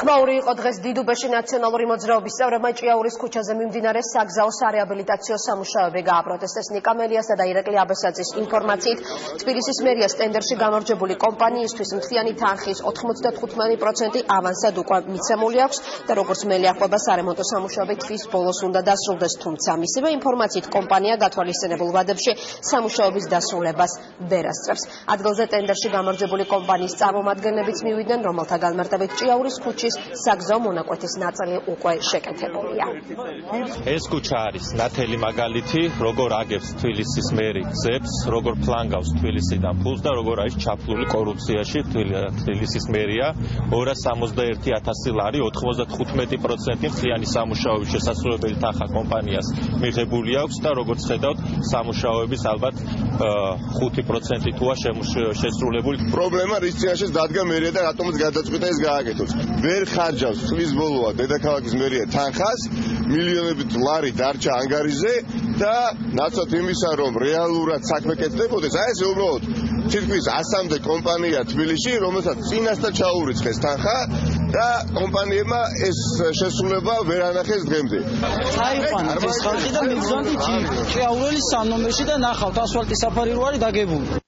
ხმაური იყო დღეს დიდუბეში ნაციონალური მოძრაობის წევრებმა ჭიაურის ქუჩაზე მიმდინარე საგზაო სარეაბილიტაციო სამუშაოები გააპროტესტეს. ნიკა მელიასა და ირაკლი აბესაძის ინფორმაციით, თბილისის მერიას ტენდერში გამარჯვებული კომპანიისთვის მთლიანი თანხის 95% ავანსად უკვე მიცემული აქვს და როგორც მელია ყვება სარემონტო სამუშაოები თვის ბოლოს უნდა დასრულდეს, თუმცა მისივე ინფორმაციით კომპანია გათვალისწინებულ ვადებში სამუშაოების დასრულებას ვერ ასწრებს. ადგილზე ტენდერში გამარჯვებული კომპანიის წარმომადგენლებიც მივიდნენ, რომელთა განმარტებით ჭიაურის ქუჩის საგზაო მონაკვეთის ნაწილი უკვე შეკეთებულია. ეს ქუჩა არის ნათელი მაგალითი, როგორ აგებს თბილისის მერი გზებს, როგორ ფლანგავს თბილისიდან ფულს და როგორ არის ჩაფლული კორუფციაში თბილისის მერია. 261,000 ლარი, 95% მთლიანი სამუშაოების შესასრულებელი თანხა კომპანიას მიღებული აქვს და როგორც ხედავთ, სამუშაოების ალბათ 5% თუა შესრულებული. პრობლემა რის წინაშე დადგა მერია და რატომაც გადაწყვიტა ეს გააკეთოს. ვერ ხარჯავს თვის ბოლოა დედაქალაქის მერია თანხას, მილიონობით ლარი დარჩა ანგარიზე და ნაცვლად იმისა, რომ რეალურად საქმე კეთდებოდეს, აი ეს უბრალოდ თითქმის 100-მდე კომპანია თბილისში, რომელსაც წინასწარ ჩაურიცხეს თანხა და კომპანიებმა ეს შესრულება ვერ ანახეს დღემდე. აიყვანეთ ეს ხალხი და მიგზავნით ჭიაურელის 3 ნომერში და ნახავთ ასფალტის საფარი რო არის დაგებული.